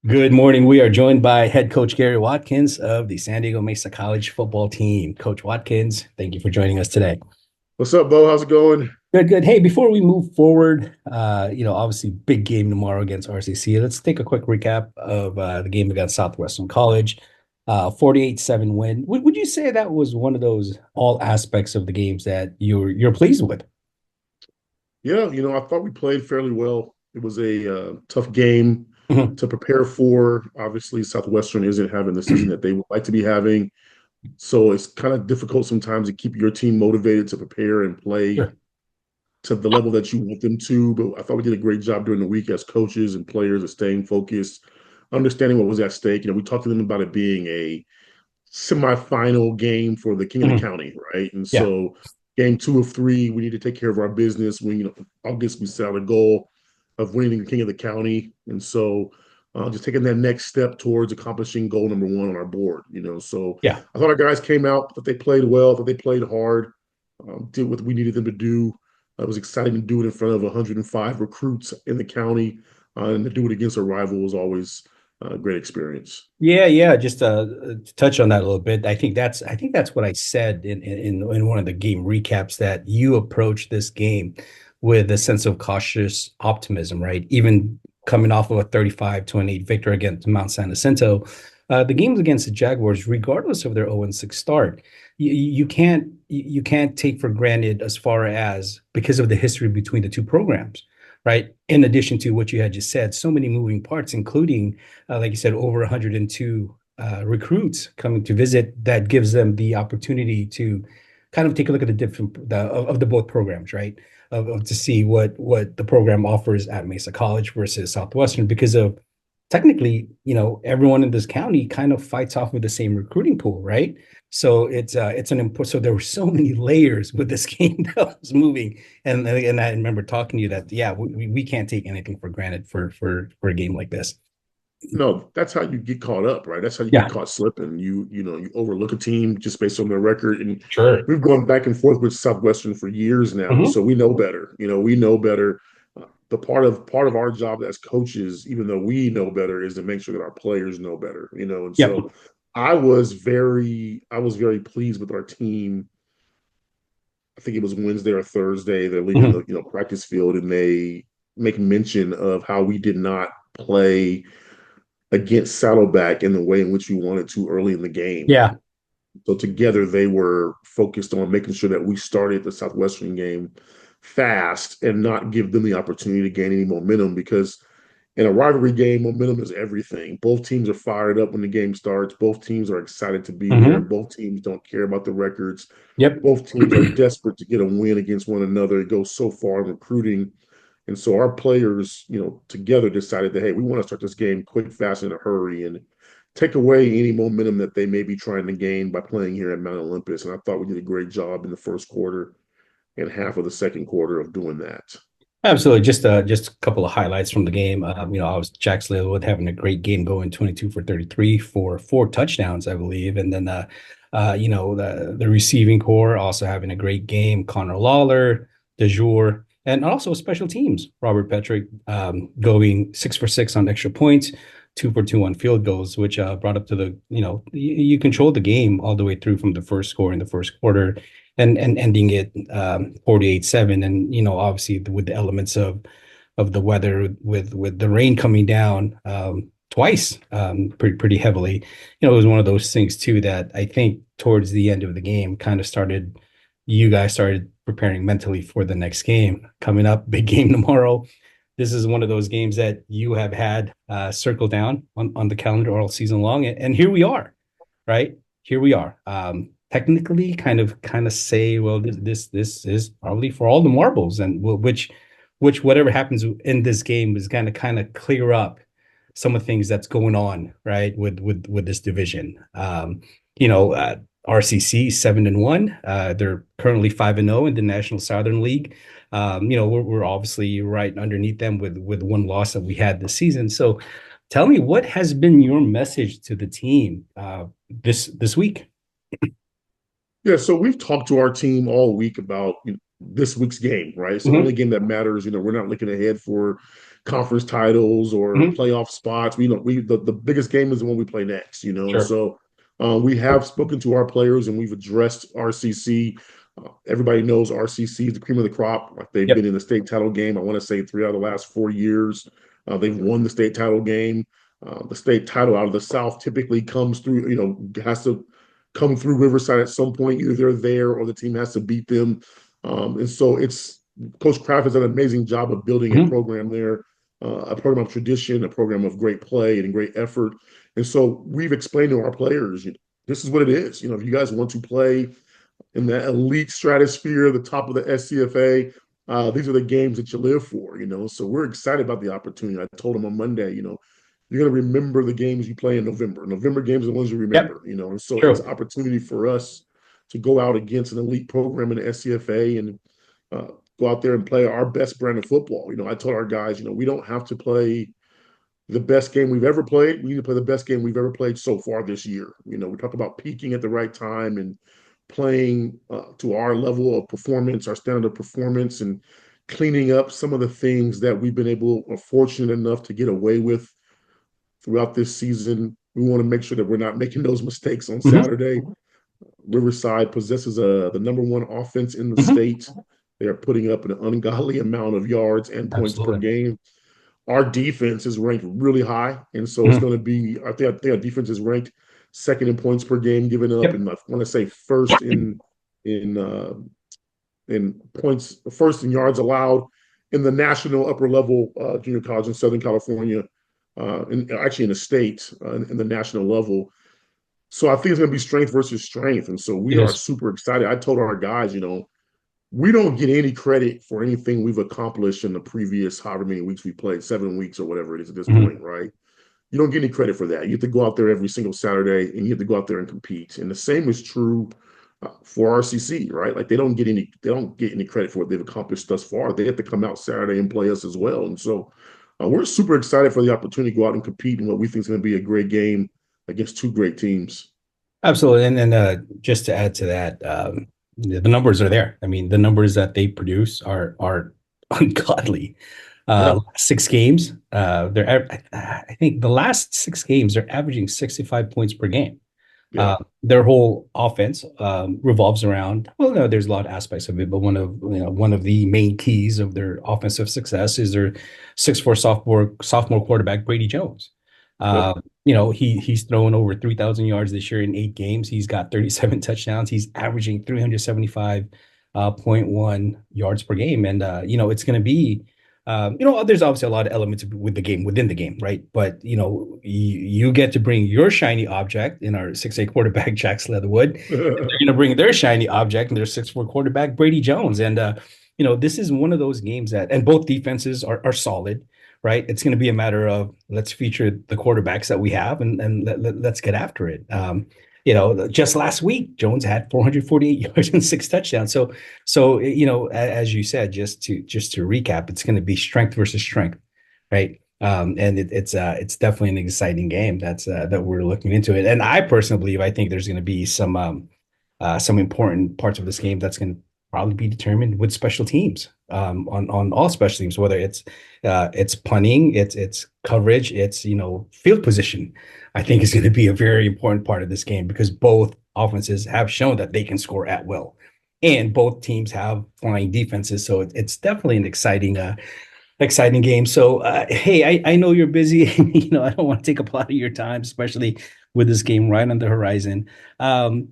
Good morning. We are joined by head coach Gary Watkins of the San Diego Mesa College football team. Coach Watkins, thank you for joining us today. What's up, Bo? How's it going? Good, good. Hey, before we move forward, obviously big game tomorrow against RCC. Let's take a quick recap of the game against Southwestern College. 48-7 win. Would you say that was one of those all aspects of the games that you're pleased with? Yeah, I thought we played fairly well. It was a tough game Mhm. to prepare for. Obviously, Southwestern isn't having the season that they would like to be having. So it's kind of difficult sometimes to keep your team motivated to prepare and play Sure. to the level that you want them to. But I thought we did a great job during the week as coaches and players of staying focused, understanding what was at stake. We talked to them about it being a semifinal game for the King of the Mhm. County, right? And Yeah. so game 2 of 3, we need to take care of our business. August we set out a goal of winning the King of the County, and so just taking that next step towards accomplishing goal number 1 on our board. So Yeah. I thought our guys came out, that they played well, that they played hard, did what we needed them to do. It was exciting to do it in front of 105 recruits in the county, and to do it against a rival was always a great experience. Yeah, yeah. Just to touch on that a little bit. I think that's what I said in one of the game recaps that you approach this game with a sense of cautious optimism, right? Even coming off of a 35-28 victory against Mount San Jacinto, the games against the Jaguars, regardless of their 0-6 start, you can't take for granted as far as because of the history between the two programs, right? In addition to what you had just said, so many moving parts, including like you said, over 102 recruits coming to visit. That gives them the opportunity to kind of take a look at the different of the both programs, right? To see what the program offers at Mesa College versus Southwestern, because of technically, everyone in this county kind of fights off of the same recruiting pool, right? So it's an important. So there were so many layers with this game that was moving, and I remember talking to you that yeah, we can't take anything for granted for a game like this. No, that's how you get caught up, right? That's how you get Yeah, caught slipping. You overlook a team just based on their record. And sure. we've gone back and forth with Southwestern for years now, Hmm. so we know better. We know better. The part of our job as coaches, even though we know better, is to make sure that our players know better. And Yep. so I was very pleased with our team. I think it was Wednesday or Thursday. They're leaving the Hmm. practice field, and they make mention of how we did not play against Saddleback in the way in which we wanted to early in the game. Yeah. So together they were focused on making sure that we started the Southwestern game fast and not give them the opportunity to gain any momentum, because in a rivalry game, momentum is everything. Both teams are fired up when the game starts. Both teams are excited to be there. Hmm. Both teams don't care about the records. Yep. Both teams are desperate to get a win against one another. It goes so far in recruiting. And so our players, together decided that, hey, we want to start this game quick, fast, in a hurry and take away any momentum that they may be trying to gain by playing here at Mount Olympus. And I thought we did a great job in the first quarter and half of the second quarter of doing that. Absolutely. Just a couple of highlights from the game. I was Jack Leatherwood having a great game, going 22 for 33 for 4 touchdowns, I believe. And then the receiving core also having a great game. Connor Lawler, DeJour, and also special teams. Robert Petrick going 6 for 6 on extra points, 2 for 2 on field goals, which brought up to you controlled the game all the way through from the first score in the first quarter and ending it 48-7. And obviously with the elements of the weather, with the rain coming down twice, pretty heavily. It was one of those things too that I think towards the end of the game kind of started, you guys started preparing mentally for the next game coming up. Big game tomorrow. This is one of those games that you have had circled down on the calendar all season long, and here we are, right? Here we are. Technically, kind of say, well, this is probably for all the marbles, and which whatever happens in this game is going to kind of clear up some of the things that's going on, right? With this division. You know, uh, RCC 7-1. They're currently 5-0 in the National Southern League. We're obviously right underneath them with one loss that we had this season. So, tell me, what has been your message to the team this week? Yeah, so we've talked to our team all week about this week's game, right? It's the only Hmm. game that matters. We're not looking ahead for conference titles or Mhm. playoff spots. The biggest game is the one we play next, and Sure. so we have spoken to our players and we've addressed RCC. Everybody knows RCC is the cream of the crop. Like they've been Yep. in the state title game, I want to say 3 out of the last 4 years. They've won the state title game. The state title out of the South typically comes through, has to come through Riverside at some point. Either they're there or the team has to beat them. And so it's Coach Kraft has done an amazing job of building a Mhm. program there, a program of tradition, a program of great play and great effort. And so we've explained to our players, this is what it is. If you guys want to play in the elite stratosphere, the top of the SCFA, these are the games that you live for. So we're excited about the opportunity. I told them on Monday, you're going to remember the games you play in November. November games are the ones you Yep. remember. And so it's an True. opportunity for us to go out against an elite program in the SCFA and go out there and play our best brand of football. I told our guys, we don't have to play the best game we've ever played. We need to play the best game we've ever played so far this year. We talk about peaking at the right time and playing to our level of performance, our standard of performance, and cleaning up some of the things that we've been able or fortunate enough to get away with throughout this season. We want to make sure that we're not making those mistakes on Mhm. Saturday. Riverside possesses the number one offense in the Mhm. state. They are putting up an ungodly amount of yards and points per Absolutely. game. Our defense is ranked really high, and so it's Mhm. going to be. I think our defense is ranked second in points per game given up, Yep. and I want to say first in in points, first in yards allowed in the national upper level junior college in Southern California, and actually in the state in the national level. So I think it's going to be strength versus strength, and so we It are is. super excited. I told our guys, we don't get any credit for anything we've accomplished in the previous however many weeks we played, 7 weeks or whatever it is at this point, Mhm. right? You don't get any credit for that. You have to go out there every single Saturday and you have to go out there and compete. And the same is true for RCC, right? Like they don't get any credit for what they've accomplished thus far. They have to come out Saturday and play us as well. And so we're super excited for the opportunity to go out and compete in what we think is going to be a great game against two great teams. Absolutely. And just to add to that, the numbers are there. I mean, the numbers that they produce are ungodly. Yeah, 6 games, I think the last 6 games, they're averaging 65 points per game. yeah, Their whole offense revolves around, well, no, there's a lot of aspects of it, but one of the main keys of their offensive success is their 6'4" sophomore quarterback Brady Jones. yep. Uh, he's thrown over 3,000 yards this year in 8 games. He's got 37 touchdowns. He's averaging 375.1 yards per game, and it's going to be. There's obviously a lot of elements with the game within the game, right? But you get to bring your shiny object in our 6'8" quarterback Jack Leatherwood. They're going to bring their shiny object and their 6'4" quarterback Brady Jones, and this is one of those games and both defenses are solid, right? It's going to be a matter of let's feature the quarterbacks that we have and let's get after it. Just last week, Jones had 448 yards and 6 touchdowns. So as you said, just to recap, it's going to be strength versus strength, right? And it's definitely an exciting game that we're looking into it. And I personally believe I think there's going to be some important parts of this game that's going to probably be determined with special teams on all special teams, whether it's punting, it's coverage, it's field position. I think is going to be a very important part of this game because both offenses have shown that they can score at will, and both teams have flying defenses. So it's definitely an exciting game. So hey, I know you're busy. I don't want to take up a lot of your time, especially with this game right on the horizon. Um,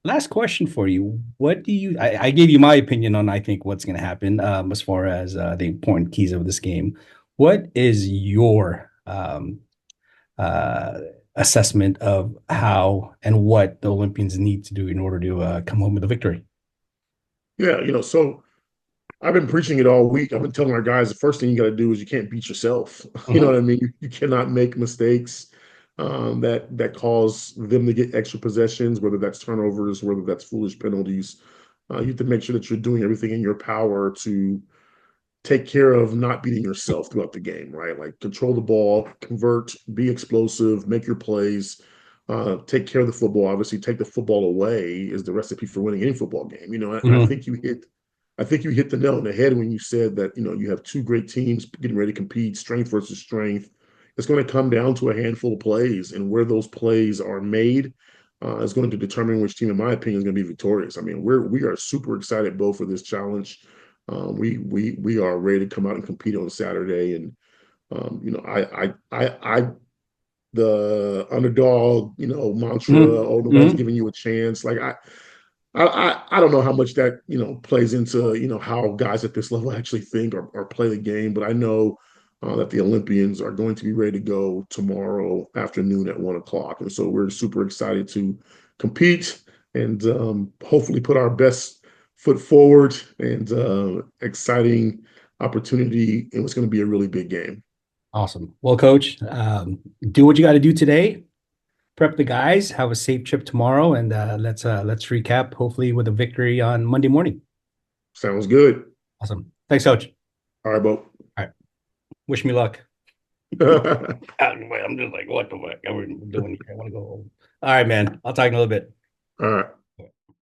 Last question for you. What do you, I gave you my opinion on, I think, what's going to happen as far as the important keys of this game. What is your uh, assessment of how and what the Olympians need to do in order to come home with a victory? Yeah, so I've been preaching it all week. I've been telling our guys the first thing you got to do is you can't beat yourself. You know Mhm. what I mean? You cannot make mistakes that cause them to get extra possessions, whether that's turnovers, whether that's foolish penalties. You have to make sure that you're doing everything in your power to take care of not beating yourself throughout the game, right? Like control the ball, convert, be explosive, make your plays, take care of the football. Obviously, take the football away is the recipe for winning any football game. And I Mhm. think I think you hit the nail on the head when you said that, you have two great teams getting ready to compete, strength versus strength. It's going to come down to a handful of plays, and where those plays are made is going to determine which team, in my opinion, is going to be victorious. I mean, we are super excited both for this challenge. We are ready to come out and compete on Saturday, and the underdog, mantra, Mhm. oh, nobody's Mhm. giving you a chance. Like I don't know how much that plays into how guys at this level actually think or play the game, but I know that the Olympians are going to be ready to go tomorrow afternoon at 1 o'clock, and so we're super excited to compete and hopefully put our best foot forward and exciting opportunity. And it's going to be a really big game. Awesome. Well, coach, do what you got to do today. Prep the guys, have a safe trip tomorrow, and let's recap hopefully with a victory on Monday morning. Sounds good. Awesome. Thanks, coach. All right, Bo. All right. Wish me luck. All I'm just like, what the fuck? I'm doing here. I want to go home. All right, man. I'll talk in a little bit. right.